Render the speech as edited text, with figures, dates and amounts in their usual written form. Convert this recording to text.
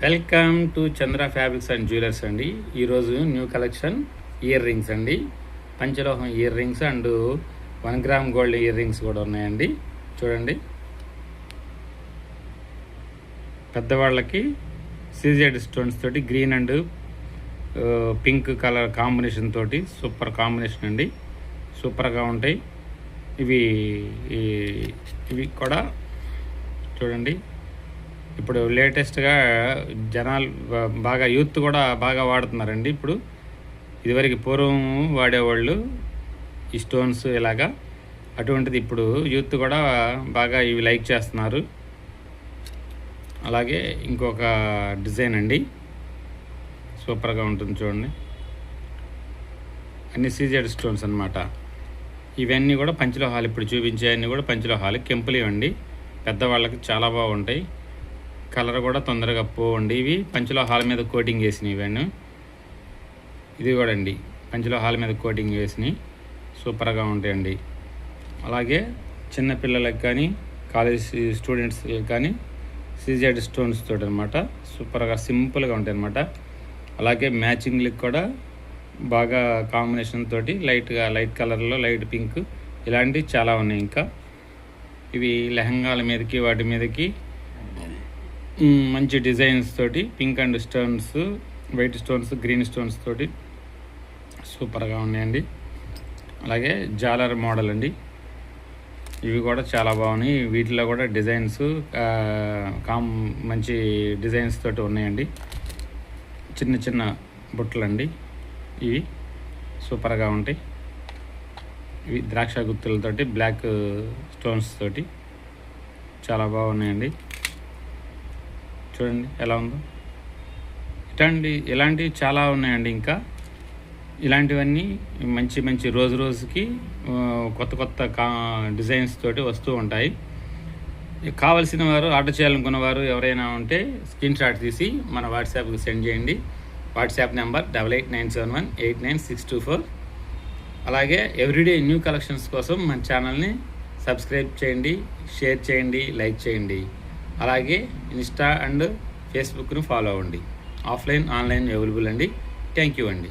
Welcome to Chandra fabrics and jewellers అండి. ఈరోజు new collection earrings అండి. పంచలోహం earrings and 1 gram gold earrings కూడా ఉన్నాయండి. చూడండి, పెద్దవాళ్ళకి సీజెడ్ స్టోన్స్ తోటి green and pink colour combination తోటి సూపర్ కాంబినేషన్ అండి. సూపర్గా ఉంటాయి ఇవి కూడా. చూడండి, ఇప్పుడు లేటెస్ట్గా జనాలు బాగా యూత్ కూడా బాగా వాడుతున్నారండి. ఇప్పుడు ఇదివరకు పూర్వం వాడేవాళ్ళు ఈ స్టోన్స్ ఇలాగా, అటువంటిది ఇప్పుడు యూత్ కూడా బాగా ఇవి లైక్ చేస్తున్నారు. అలాగే ఇంకొక డిజైన్ అండి, సూపర్గా ఉంటుంది చూడండి. అన్ని సీజెడ్ స్టోన్స్ అన్నమాట. ఇవన్నీ కూడా పంచలోహాలు, ఇప్పుడు చూపించే అన్నీ కూడా పంచలోహాలు. కెంపులు ఇవ్వండి, పెద్దవాళ్ళకి చాలా బాగుంటాయి. కలర్ కూడా తొందరగా పోవండి. ఇవి పంచలోహాల మీద కోటింగ్ వేసినవి. ఇవన్నీ ఇది కూడా అండి పంచలోహాల మీద కోటింగ్ వేసినవి, సూపర్గా ఉంటాయండి. అలాగే చిన్నపిల్లలకు కానీ కాలేజ్ స్టూడెంట్స్కి కానీ సీజెడ్ స్టోన్స్ తోటి అనమాట, సూపర్గా సింపుల్గా ఉంటాయి అనమాట. అలాగే మ్యాచింగ్లకు కూడా బాగా కాంబినేషన్ తోటి లైట్ కలర్లో లైట్ పింక్ ఇలాంటివి చాలా ఉన్నాయి. ఇంకా ఇవి లెహంగాల మీదకి వాటి మీదకి మంచి డిజైన్స్ తోటి pink and stones, white stones, green stones తోటి సూపర్గా ఉన్నాయండి. అలాగే జాలర్ మోడల్ అండి, ఇవి కూడా చాలా బాగున్నాయి. వీటిలో కూడా డిజైన్స్ మంచి డిజైన్స్ తోటి ఉన్నాయండి. చిన్న చిన్న బుట్టలు అండి, ఇవి సూపర్గా ఉంటాయి. ఇవి ద్రాక్ష గుత్తులతోటి బ్లాక్ స్టోన్స్ తోటి చాలా బాగున్నాయండి. చూడండి ఎలా ఉందో. ఇలాంటివి చాలా ఉన్నాయండి. ఇంకా ఇలాంటివన్నీ మంచి రోజుకి కొత్త డిజైన్స్ తోటి వస్తూ ఉంటాయి. కావలసిన వారు, ఆర్డర్ చేయాలనుకున్న వారు ఎవరైనా ఉంటే స్క్రీన్ షాట్ తీసి మన వాట్సాప్కి సెండ్ చేయండి. WhatsApp number 8897189624. అలాగే ఎవ్రీడే న్యూ కలెక్షన్స్ కోసం మన ఛానల్ని సబ్స్క్రైబ్ చేయండి, షేర్ చేయండి, లైక్ చేయండి. అలాగే ఇన్స్టా అండ్ ఫేస్బుక్ను ఫాలో అవ్వండి. ఆఫ్లైన్ ఆన్లైన్ అవైలబుల్ అండి. థ్యాంక్ యూ అండి.